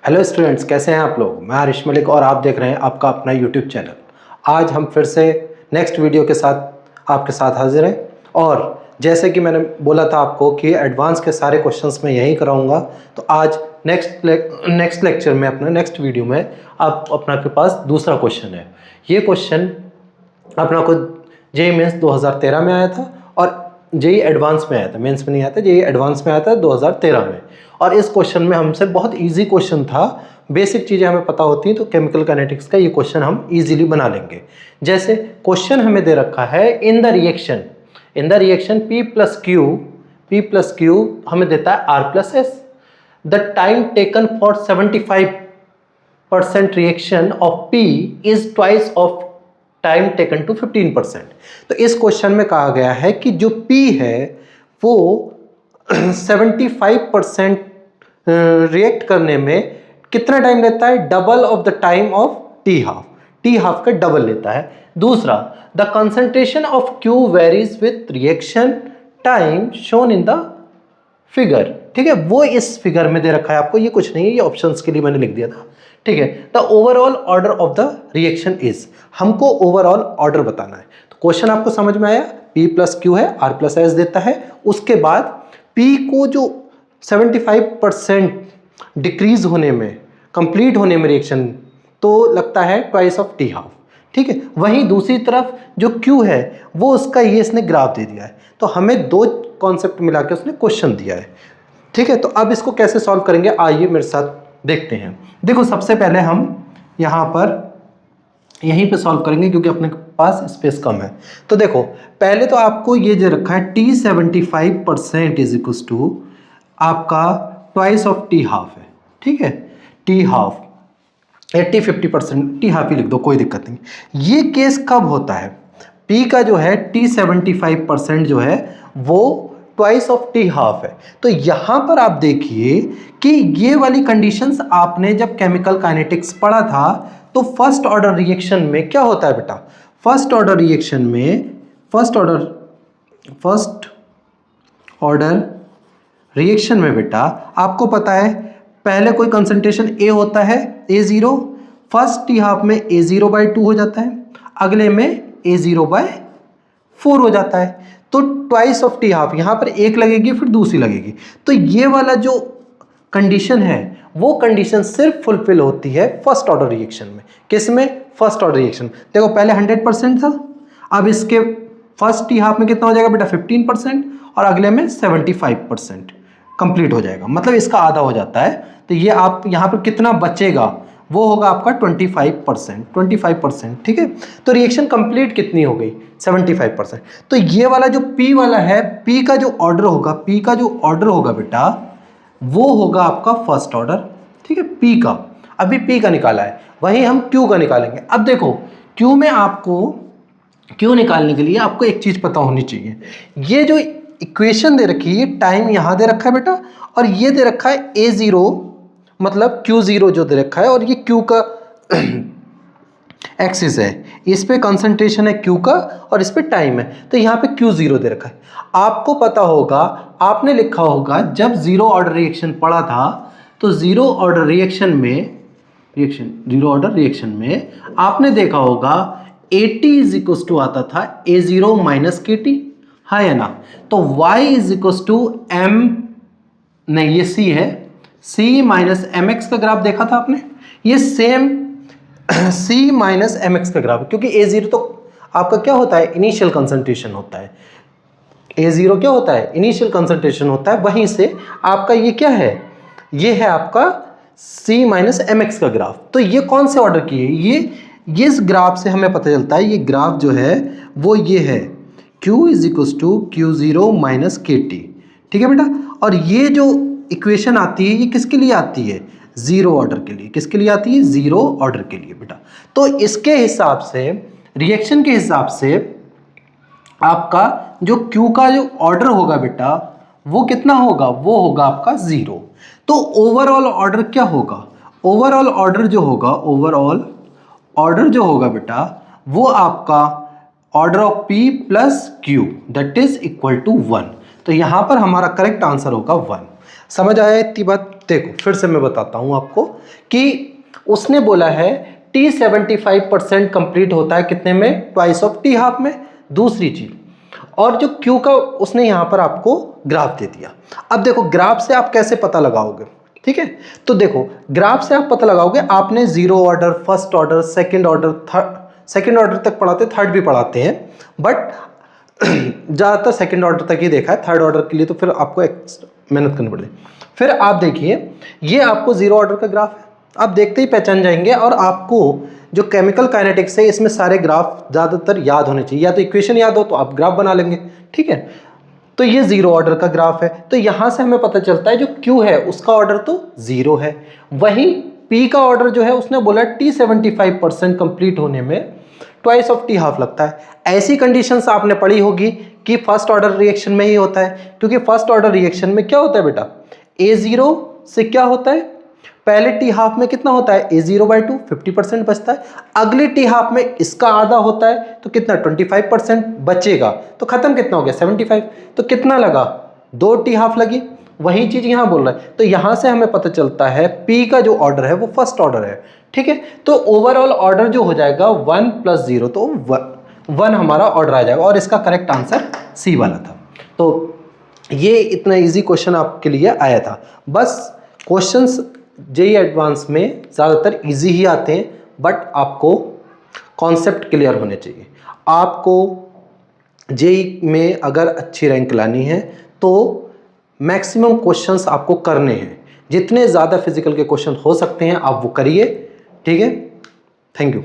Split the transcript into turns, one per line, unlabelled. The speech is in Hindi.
हेलो स्टूडेंट्स, कैसे हैं आप लोग। मैं आरिश मलिक और आप देख रहे हैं आपका अपना यूट्यूब चैनल। आज हम फिर से नेक्स्ट वीडियो के साथ आपके साथ हाजिर हैं। और जैसे कि मैंने बोला था आपको कि एडवांस के सारे क्वेश्चंस मैं यहीं कराऊंगा, तो आज नेक्स्ट लेक्चर में अपना नेक्स्ट वीडियो में आप अपना के पास दूसरा क्वेश्चन है। ये क्वेश्चन अपना को जेई मेंस 2013 में आया था और जेई एडवांस में आया था। मेंस में नहीं आया था, जेई एडवांस में आया था 2013 में। और इस क्वेश्चन में हमसे बहुत इजी क्वेश्चन था। बेसिक चीज़ें हमें पता होती हैं तो केमिकल काइनेटिक्स का ये क्वेश्चन हम इजीली बना लेंगे। जैसे क्वेश्चन हमें दे रखा है in the reaction P plus Q हमें देता है R plus S. The time taken for 75% reaction of P is twice of time taken to 15%। तो इस क्वेश्चन में कहा गया है कि जो P है वो 75% रिएक्ट करने में कितना टाइम लेता है, double of the time of T half का डबल लेता है। दूसरा, the concentration of Q varies with reaction time shown in the figure. ठीक है, वो इस फिगर में दे रखा है आपको, ये कुछ नहीं है, ये ऑप्शंस के लिए मैंने लिख दिया था। ठीक है, the overall order of the reaction is, हमको ओवरऑल ऑर्डर बताना है। तो क्वेश्चन आपको समझ में आया, P प्लस क्यू है, R प्लस एस देता है। उसके बाद P को जो 75% डिक्रीज होने में, कंप्लीट होने में रिएक्शन, तो लगता है ट्वाइस ऑफ टी हाफ। ठीक है, वहीं दूसरी तरफ जो Q है वो उसका ये इसने ग्राफ दे दिया है। तो हमें दो कॉन्सेप्ट मिला के उसने क्वेश्चन दिया है। ठीक है, तो अब इसको कैसे सॉल्व करेंगे आइए मेरे साथ देखते हैं। देखो, सबसे पहले हम यहाँ पर यहीं पे सॉल्व करेंगे क्योंकि अपने पास स्पेस कम है। तो देखो, पहले तो आपको ये जो रखा है T75% इज इक्वल टू आपका ट्वाइस ऑफ टी हाफ है। ठीक है, टी हाफ 50% टी हाफ ही लिख दो, कोई दिक्कत नहीं। ये केस कब होता है, P का जो है T75% जो है वो ट्वाइस ऑफ टी हाफ है। तो यहां पर आप देखिए कि ये वाली कंडीशंस आपने जब केमिकल काइनेटिक्स पढ़ा था तो फर्स्ट ऑर्डर रिएक्शन में क्या होता है बेटा, फर्स्ट ऑर्डर रिएक्शन में बेटा आपको पता है पहले कोई कंसंट्रेशन A होता है A0, फर्स्ट टी हाफ में A0/2 हो जाता है, अगले में A0/4 हो जाता है। तो ट्वाइस ऑफ टी हाफ, यहाँ पर एक लगेगी फिर दूसरी लगेगी। तो ये वाला जो कंडीशन है वो कंडीशन सिर्फ फुलफिल होती है फर्स्ट ऑर्डर रिएक्शन में। किस में, फर्स्ट ऑर्डर रिएक्शन। देखो, पहले 100% था, अब इसके फर्स्ट टी हाफ में कितना हो जाएगा बेटा 15% और अगले में 75% कंप्लीट हो जाएगा, मतलब इसका आधा हो जाता है। तो ये आप यहाँ पर कितना बचेगा वो होगा आपका 25%। ठीक है, तो रिएक्शन कंप्लीट कितनी हो गई 75%। तो ये वाला जो P वाला है, P का जो ऑर्डर होगा बेटा वो होगा आपका फर्स्ट ऑर्डर। ठीक है, P का, अभी P का निकाला है, वहीं हम Q का निकालेंगे। अब देखो, Q में आपको Q निकालने के लिए आपको एक चीज पता होनी चाहिए। ये जो इक्वेशन दे रखी है, टाइम यहां दे रखा है बेटा, और ये दे रखा है A0 मतलब Q0 जो दे रखा है, और ये Q का एक्सिस है, इस पे कंसंट्रेशन है Q का और इस पे टाइम है। तो यहाँ पे Q0 दे रखा है। आपको पता होगा, आपने लिखा होगा जब जीरो ऑर्डर रिएक्शन पढ़ा था, तो जीरो ऑर्डर रिएक्शन में आपने देखा होगा AT इज इक्वल टू आता था A0 माइनस KT, हाँ या ना। तो Y is equal to M, नहीं ये C है, C माइनस MX का ग्राफ देखा था आपने, ये सेम C माइनस MX का ग्राफ, क्योंकि A0 तो आपका क्या होता है, इनिशियल कंसंट्रेशन होता है। A0 क्या होता है, इनिशियल कंसंट्रेशन होता है। वहीं से आपका ये क्या है, ये है आपका C माइनस MX का ग्राफ। तो ये कौन से ऑर्डर की है, ये इस ग्राफ से हमें पता चलता है, ये ग्राफ जो है वो ये है Q is equal to Q0 minus KT। ठीक है बेटा, और ये जो इक्वेशन आती है ये किसके लिए आती है, जीरो ऑर्डर के लिए। किसके लिए आती है, जीरो ऑर्डर के लिए बेटा। तो इसके हिसाब से, रिएक्शन के हिसाब से आपका जो Q का जो ऑर्डर होगा बेटा वो कितना होगा, वो होगा आपका 0। तो ओवरऑल ऑर्डर क्या होगा, ओवरऑल ऑर्डर जो होगा बेटा वो आपका order of P plus Q that is equal to 1। तो यहां पर हमारा करेक्ट आंसर होगा 1। समझ आया इतनी बात। देखो फिर से मैं बताता हूँ आपको कि उसने बोला है T 75% कंप्लीट होता है कितने में, ट्वाइस ऑफ T हाफ में। दूसरी चीज, और जो Q का उसने यहाँ पर आपको ग्राफ दे दिया। अब देखो ग्राफ से आप कैसे पता लगाओगे, ठीक है। तो देखो ग्राफ से आप पता लगाओगे, आपने zero order, first order, second order, third, second order तक पढ़ाते, थर्ड भी पढ़ाते हैं, बट ज़्यादातर सेकंड ऑर्डर तक ही देखा है। थर्ड ऑर्डर के लिए तो फिर आपको मेहनत करनी पड़ेगी। फिर आप देखिए, ये आपको जीरो ऑर्डर का ग्राफ है, आप देखते ही पहचान जाएंगे। और आपको जो केमिकल काइनेटिक्स है इसमें सारे ग्राफ ज़्यादातर याद होने चाहिए, या तो इक्वेशन याद हो तो आप ग्राफ बना लेंगे, ठीक है। तो ये जीरो ऑर्डर का ग्राफ है, तो यहां से हमें पता चलता है जो Q है उसका ऑर्डर तो जीरो है। वहीं P का ऑर्डर जो है उसने बोला T 75% कंप्लीट होने में ट्वाइस ऑफ T हाफ लगता है। ऐसी कंडीशंस आपने पढ़ी होगी कि फर्स्ट ऑर्डर रिएक्शन में ही होता है, क्योंकि फर्स्ट ऑर्डर रिएक्शन में क्या होता है बेटा, A0 से क्या होता है, पहले T हाफ में कितना होता है, A0/2 50% बचता है। अगली T हाफ में इसका आधा होता है तो कितना 25% बचेगा, तो खत्म कितना हो गया 75। तो कितना लगा, 2 T हाफ लगी। वही चीज यहां बोल रहा है, तो यहां से हमें पता चलता है P का जो ऑर्डर है वो फर्स्ट ऑर्डर है, ठीक है। तो ओवरऑल ऑर्डर जो हो जाएगा 1 + 0, तो 1 हमारा ऑर्डर आ जाएगा, और इसका करेक्ट आंसर C वाला था। तो ये इतना इजी क्वेश्चन आपके लिए आया था। बस क्वेश्चंस जेईई एडवांस में ज़्यादातर इजी ही आते हैं, बट आपको कॉन्सेप्ट क्लियर होने चाहिए। आपको जेईई में अगर अच्छी रैंक लानी है तो मैक्सिमम क्वेश्चंस आपको करने हैं, जितने ज़्यादा फिजिकल के क्वेश्चन हो सकते हैं आप वो करिए, ठीक है। Thank you.